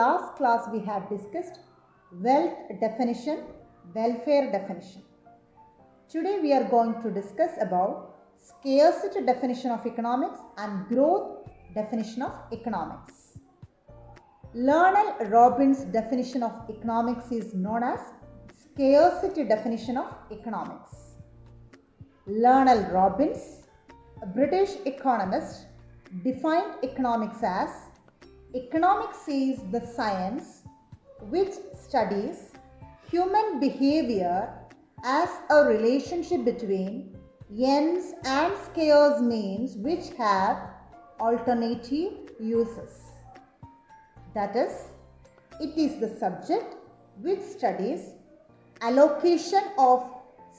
last class we have discussed wealth definition, welfare definition. Today we are going to discuss about scarcity definition of economics and growth definition of economics. Lionel Robbins' definition of economics is known as scarcity definition of economics. Lionel Robbins, a British economist, defined economics as economics is the science which studies human behavior as a relationship between ends and scarce means which have alternative uses. That is, it is the subject which studies allocation of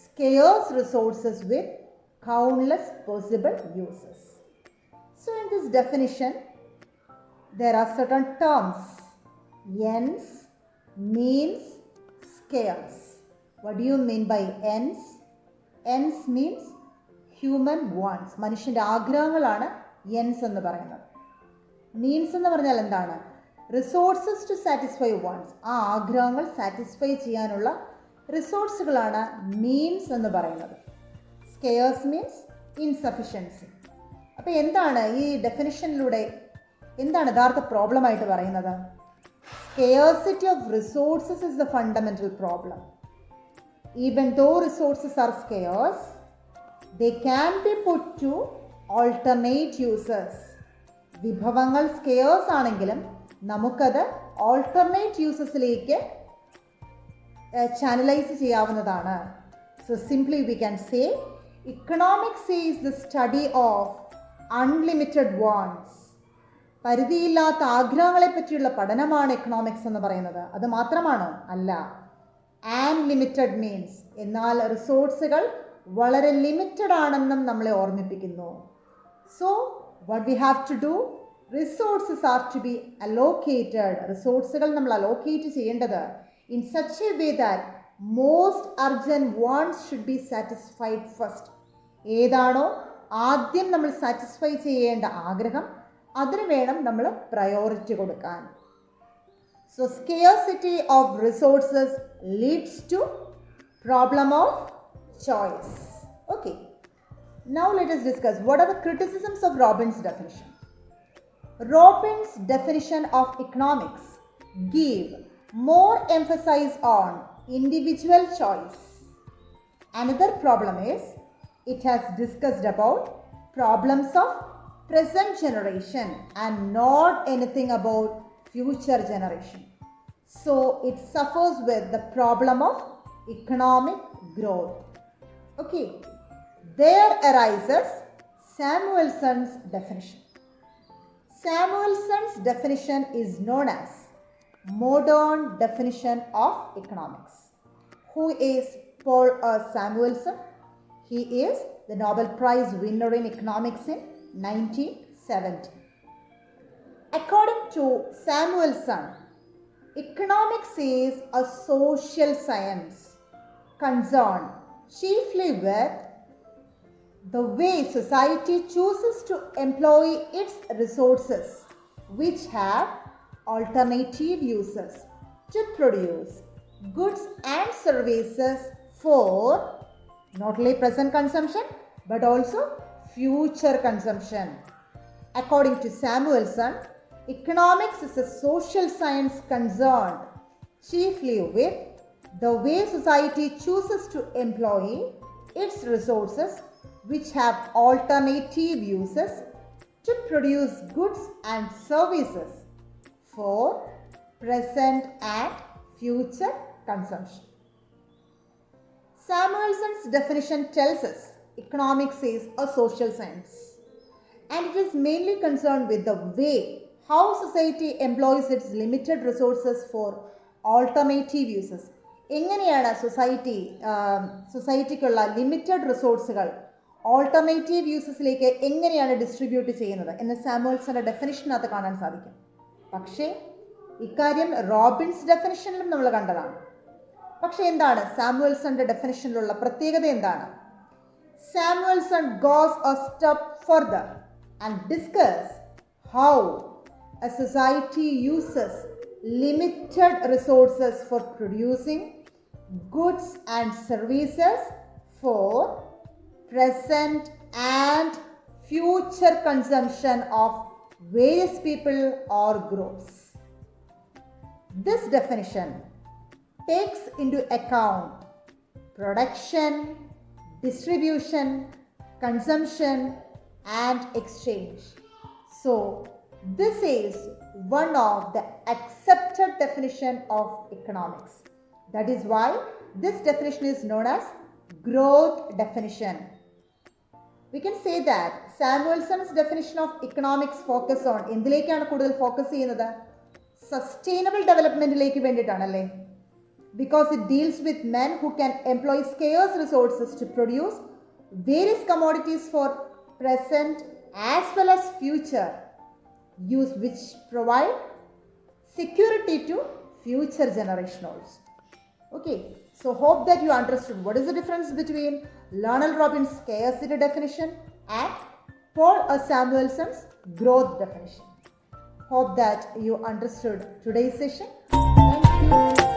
scarce resources with countless possible uses. So in this definition, there are certain terms: ends, means, scarce. What do you mean by ends? Ends means human wants. മനുഷ്യൻ്റെ ആഗ്രഹങ്ങളാണ് ends എന്ന് പറയുന്നത്. Means എന്ന് പറഞ്ഞാൽ എന്താണ്? Resources to satisfy wants. ആ ആഗ്രഹങ്ങൾ satisfy ചെയ്യാനുള്ള റിസോഴ്സുകളാണ് മീൻസ് എന്ന് പറയുന്നത്. Scarce means insufficiency. അപ്പോൾ എന്താണ് ഈ ഡെഫിനിഷനിലൂടെ എന്താണ് യഥാർത്ഥ പ്രോബ്ലം ആയിട്ട് പറയുന്നത്? Scarcity of resources is the fundamental problem. Even though resources are scarce, they can be put to alternate users. വിഭവങ്ങൾ സ്കെയർസ് ആണെങ്കിലും നമുക്കത് ഓൾട്ടർനേറ്റ് യൂസസിലേക്ക് ചാനലൈസ് ചെയ്യാവുന്നതാണ്. So simply we can say economics is the study of unlimited wants. പരിധിയില്ലാത്ത ആഗ്രഹങ്ങളെ പറ്റിയുള്ള പഠനമാണ് economics എന്ന് പറയുന്നത്. അത് മാത്രമാണോ? അല്ല. ആൻഡ് ലിമിറ്റഡ് മീൻസ്, എന്നാൽ റിസോഴ്സുകൾ വളരെ ലിമിറ്റഡ് ആണെന്നും നമ്മളെ ഓർമ്മിപ്പിക്കുന്നു. So what we have to do, resources are to be allocated. റിസോഴ്സുകൾ നമ്മൾ അലോക്കേറ്റ് ചെയ്യേണ്ടത് in such a way that most urgent wants should be satisfied first. ഏതാണോ ആദ്യം നമ്മൾ സാറ്റിസ്ഫൈ ചെയ്യേണ്ട ആഗ്രഹം, അതിന് വേണം നമ്മൾ പ്രയോറിറ്റി കൊടുക്കാൻ. So scarcity of resources leads to problem of choice. Okay, now let us discuss what are the criticisms of Robbins' definition. Robbins' definition of economics give more emphasis on individual choice. Another problem is it has discussed about problems of present generation and not anything about future generation. So it suffers with the problem of economic growth. Okay, there arises Samuelson's definition. Samuelson's definition is known as modern definition of economics. Who is Paul Samuelson? He is the Nobel Prize winner in economics in 1970. According to Samuelson, economics is a social science concerned chiefly with the way society chooses to employ its resources, which have alternative uses, to produce goods and services for not only present consumption but also future consumption. According to Samuelson, economics is a social science concerned chiefly with the way society chooses to employ its resources, which have alternative uses, to produce goods and services for present and future consumption. Samuelson's definition tells us economics is a social science and it is mainly concerned with the way how society employs its limited resources for alternative uses. എങ്ങനെയാണ് സൊസൈറ്റിക്കുള്ള limited റിസോഴ്സുകൾ alternative യൂസസിലേക്ക് എങ്ങനെയാണ് distribute ചെയ്യുന്നത് എന്ന് സാമുവൽസന്റെ ഡെഫിനിഷനകത്ത് കാണാൻ സാധിക്കും. പക്ഷേ ഇക്കാര്യം Robbins ഡെഫിനിഷനിലും നമ്മൾ കണ്ടതാണ്. പക്ഷേ എന്താണ് സാമുവൽസന്റെ ഡെഫിനിഷനിലുള്ള പ്രത്യേകത എന്താണ്? Samuelson goes A step further and discuss how a society uses limited resources for producing goods and services for present and future consumption of various people or groups. This definition takes into account production, distribution, consumption, and exchange. So, this is one of the accepted definition of economics. That is why this definition is known as growth definition. We can say that Samuelson's definition of economics focus on എന്തിലേക്കാണ് കൂടുതൽ focus ചെയ്യുന്നത്? Sustainable ഡെവലപ്മെന്റിലേക്ക് വേണ്ടിയിട്ടാണല്ലേ? Because it deals with men who can employ scarce resources to produce various commodities for present as well as future use, which provide security to future generation also. Okay, so hope that you understood what is the difference between Lionel Robbins' scarcity definition and Paul Samuelson's growth definition. Hope that you understood today's session. Thank you.